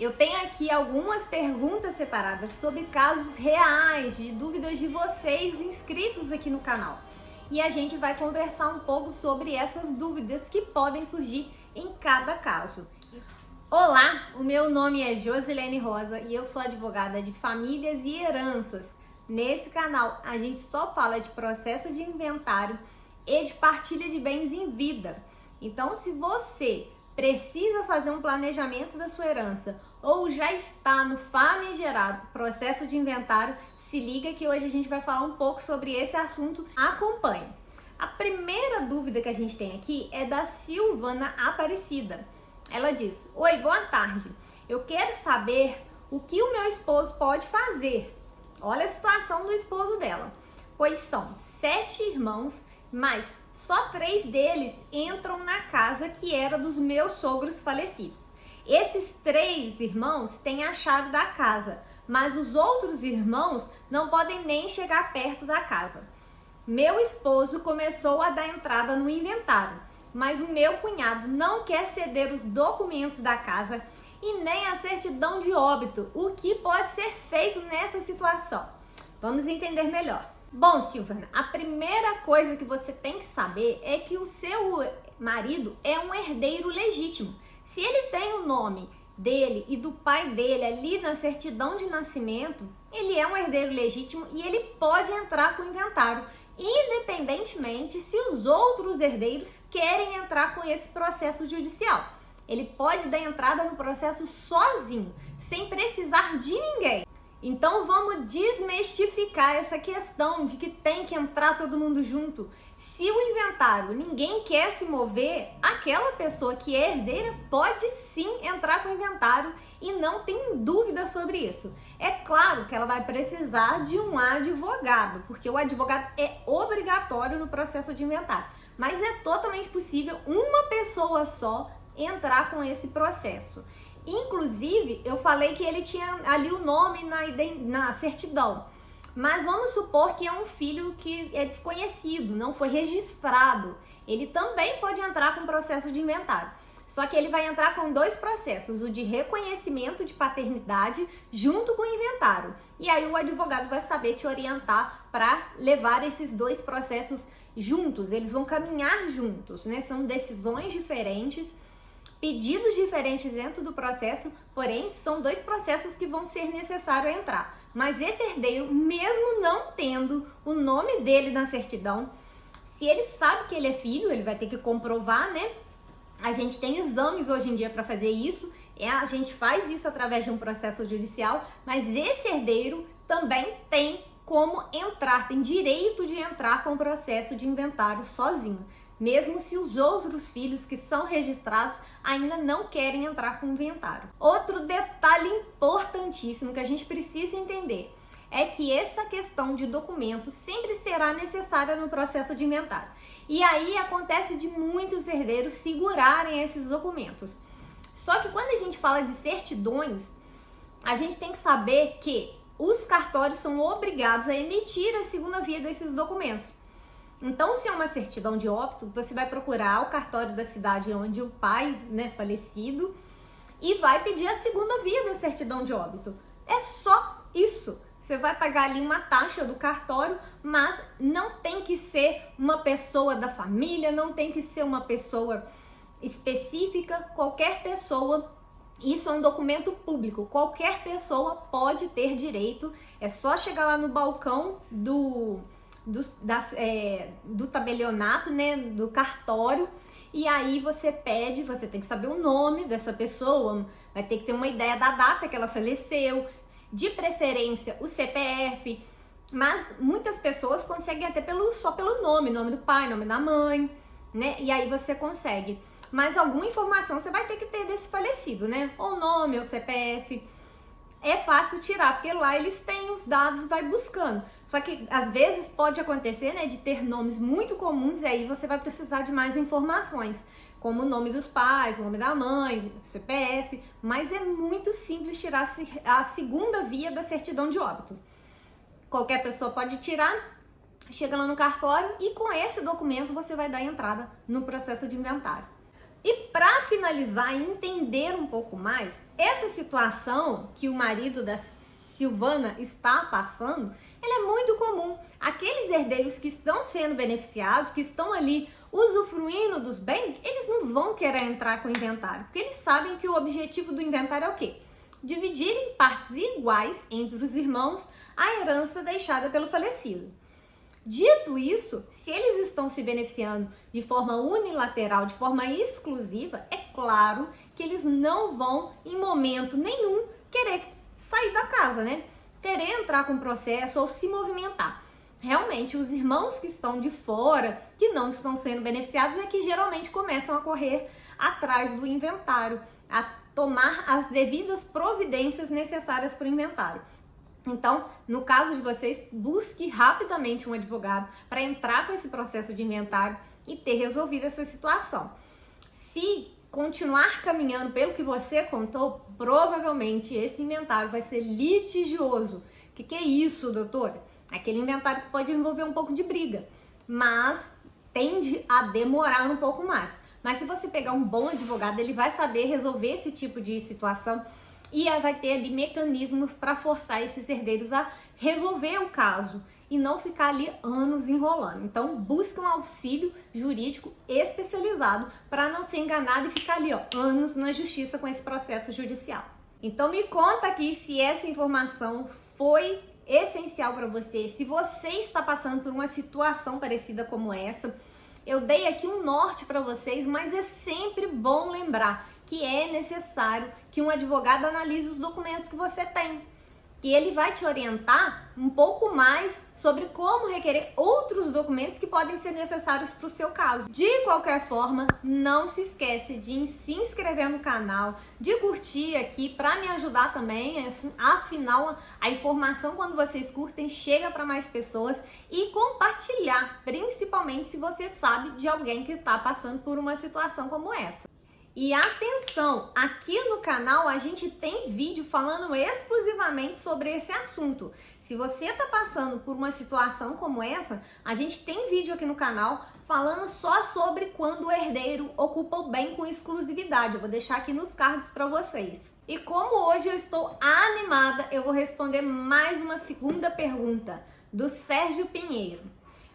Eu tenho aqui algumas perguntas separadas sobre casos reais de dúvidas de vocês inscritos aqui no canal. E a gente vai conversar um pouco sobre essas dúvidas que podem surgir em cada caso. Olá, o meu nome é Josilene Rosa e eu sou advogada de famílias e heranças. Nesse canal a gente só fala de processo de inventário e de partilha de bens em vida. Então, se você precisa fazer um planejamento da sua herança ou já está no famigerado processo de inventário, se liga que hoje a gente vai falar um pouco sobre esse assunto. Acompanhe. A primeira dúvida que a gente tem aqui é da Silvana Aparecida. Ela diz: oi, boa tarde. Eu quero saber o que o meu esposo pode fazer. Olha a situação do esposo dela. Pois são 7 irmãos, mas só 3 deles entram na casa que era dos meus sogros falecidos. Esses 3 irmãos têm a chave da casa, mas os outros irmãos não podem nem chegar perto da casa. Meu esposo começou a dar entrada no inventário, mas o meu cunhado não quer ceder os documentos da casa e nem a certidão de óbito. O que pode ser feito nessa situação? Vamos entender melhor. Bom, Silvana, a primeira coisa que você tem que saber é que o seu marido é um herdeiro legítimo. Se ele tem o nome dele e do pai dele ali na certidão de nascimento, ele é um herdeiro legítimo e ele pode entrar com o inventário, independentemente se os outros herdeiros querem entrar com esse processo judicial. Ele pode dar entrada no processo sozinho, sem precisar de ninguém. Então vamos desmistificar essa questão de que tem que entrar todo mundo junto. Se o inventário ninguém quer se mover, aquela pessoa que é herdeira pode sim entrar com o inventário e não tem dúvida sobre isso. É claro que ela vai precisar de um advogado, porque o advogado é obrigatório no processo de inventário. Mas é totalmente possível uma pessoa só entrar com esse processo. Inclusive, eu falei que ele tinha ali o nome na certidão, mas vamos supor que é um filho que é desconhecido, não foi registrado. Ele também pode entrar com o processo de inventário, só que ele vai entrar com 2 processos, o de reconhecimento de paternidade junto com o inventário. E aí o advogado vai saber te orientar para levar esses 2 processos juntos, eles vão caminhar juntos, né? São decisões diferentes, pedidos diferentes dentro do processo, porém são 2 processos que vão ser necessário entrar. Mas esse herdeiro, mesmo não tendo o nome dele na certidão, se ele sabe que ele é filho, ele vai ter que comprovar, né? A gente tem exames hoje em dia para fazer isso, a gente faz isso através de um processo judicial, mas esse herdeiro também tem como entrar, tem direito de entrar com o processo de inventário sozinho, mesmo se os outros filhos que são registrados ainda não querem entrar com o inventário. Outro detalhe importantíssimo que a gente precisa entender é que essa questão de documentos sempre será necessária no processo de inventário. E aí acontece de muitos herdeiros segurarem esses documentos. Só que quando a gente fala de certidões, a gente tem que saber que os cartórios são obrigados a emitir a segunda via desses documentos. Então, se é uma certidão de óbito, você vai procurar o cartório da cidade onde o pai, né, falecido, e vai pedir a segunda via da certidão de óbito. É só isso. Você vai pagar ali uma taxa do cartório, mas não tem que ser uma pessoa da família, não tem que ser uma pessoa específica, qualquer pessoa. Isso é um documento público, qualquer pessoa pode ter direito. É só chegar lá no balcão do tabelionato, né, do cartório, e aí você pede, você tem que saber o nome dessa pessoa, vai ter que ter uma ideia da data que ela faleceu, de preferência o CPF, mas muitas pessoas conseguem até só pelo nome do pai, nome da mãe, né, e aí você consegue. Mas alguma informação você vai ter que ter desse falecido, né, ou nome, ou CPF. É fácil tirar, porque lá eles têm os dados e vai buscando. Só que às vezes pode acontecer, né, de ter nomes muito comuns e aí você vai precisar de mais informações, como o nome dos pais, o nome da mãe, o CPF, mas é muito simples tirar a segunda via da certidão de óbito. Qualquer pessoa pode tirar, chega lá no cartório e com esse documento você vai dar entrada no processo de inventário. E para finalizar e entender um pouco mais, essa situação que o marido da Silvana está passando, ela é muito comum. Aqueles herdeiros que estão sendo beneficiados, que estão ali usufruindo dos bens, eles não vão querer entrar com o inventário, porque eles sabem que o objetivo do inventário é o quê? Dividir em partes iguais entre os irmãos a herança deixada pelo falecido. Dito isso, se eles estão se beneficiando de forma unilateral, de forma exclusiva, é claro que eles não vão, em momento nenhum, querer sair da casa, né? Querer entrar com o processo ou se movimentar. Realmente, os irmãos que estão de fora, que não estão sendo beneficiados, é que geralmente começam a correr atrás do inventário, a tomar as devidas providências necessárias para o inventário. Então, no caso de vocês, busque rapidamente um advogado para entrar com esse processo de inventário e ter resolvido essa situação. Se continuar caminhando pelo que você contou, provavelmente esse inventário vai ser litigioso. O que é isso, doutora? Aquele inventário que pode envolver um pouco de briga, mas tende a demorar um pouco mais. Mas se você pegar um bom advogado, ele vai saber resolver esse tipo de situação e vai ter ali mecanismos para forçar esses herdeiros a resolver o caso e não ficar ali anos enrolando. Então, busca um auxílio jurídico especializado para não ser enganado e ficar ali anos na justiça com esse processo judicial. Então, me conta aqui se essa informação foi essencial para você, se você está passando por uma situação parecida como essa. Eu dei aqui um norte para vocês, mas é sempre bom lembrar que é necessário que um advogado analise os documentos que você tem, que ele vai te orientar um pouco mais sobre como requerer outros documentos que podem ser necessários para o seu caso. De qualquer forma, não se esquece de se inscrever no canal, de curtir aqui para me ajudar também. Afinal, a informação, quando vocês curtem, chega para mais pessoas, e compartilhar, principalmente se você sabe de alguém que está passando por uma situação como essa. E atenção, aqui no canal a gente tem vídeo falando exclusivamente sobre esse assunto. Se você está passando por uma situação como essa, a gente tem vídeo aqui no canal falando só sobre quando o herdeiro ocupa o bem com exclusividade. Eu vou deixar aqui nos cards para vocês. E como hoje eu estou animada, eu vou responder mais uma segunda pergunta do Sérgio Pinheiro.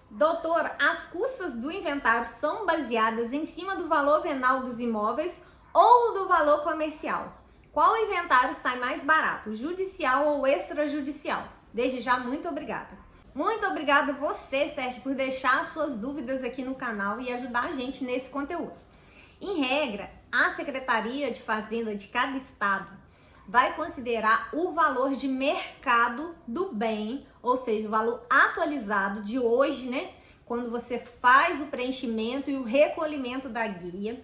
Doutor, as custas do inventário são baseadas em cima do valor venal dos imóveis ou do valor comercial? Qual inventário sai mais barato, judicial ou extrajudicial? Desde já, muito obrigada. Muito obrigada a você, Sérgio, por deixar suas dúvidas aqui no canal e ajudar a gente nesse conteúdo. Em regra, a Secretaria de Fazenda de cada estado vai considerar o valor de mercado do bem, ou seja, o valor atualizado de hoje, né? Quando você faz o preenchimento e o recolhimento da guia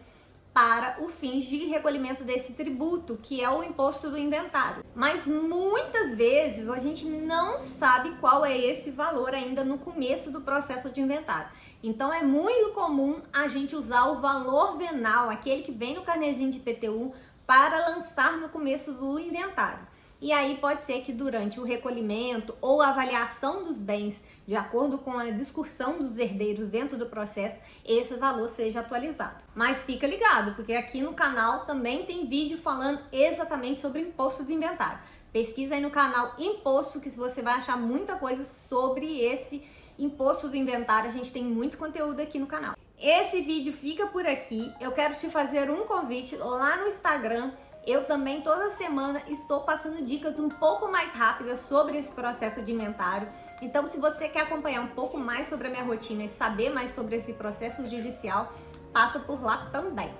para o fins de recolhimento desse tributo, que é o imposto do inventário. Mas muitas vezes a gente não sabe qual é esse valor ainda no começo do processo de inventário. Então é muito comum a gente usar o valor venal, aquele que vem no carnezinho de IPTU, para lançar no começo do inventário. E aí pode ser que durante o recolhimento ou a avaliação dos bens, de acordo com a discussão dos herdeiros dentro do processo, esse valor seja atualizado. Mas fica ligado, porque aqui no canal também tem vídeo falando exatamente sobre o imposto do inventário. Pesquisa aí no canal Imposto, que você vai achar muita coisa sobre esse imposto do inventário. A gente tem muito conteúdo aqui no canal. Esse vídeo fica por aqui. Eu quero te fazer um convite lá no Instagram. Eu também toda semana estou passando dicas um pouco mais rápidas sobre esse processo de inventário. Então, se você quer acompanhar um pouco mais sobre a minha rotina e saber mais sobre esse processo judicial, passa por lá também.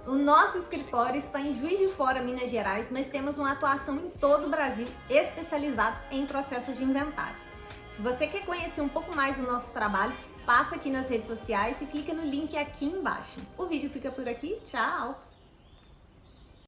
O nosso escritório está em Juiz de Fora, Minas Gerais, mas temos uma atuação em todo o Brasil especializado em processos de inventário. Se você quer conhecer um pouco mais do nosso trabalho, passa aqui nas redes sociais e clica no link aqui embaixo. O vídeo fica por aqui. Tchau!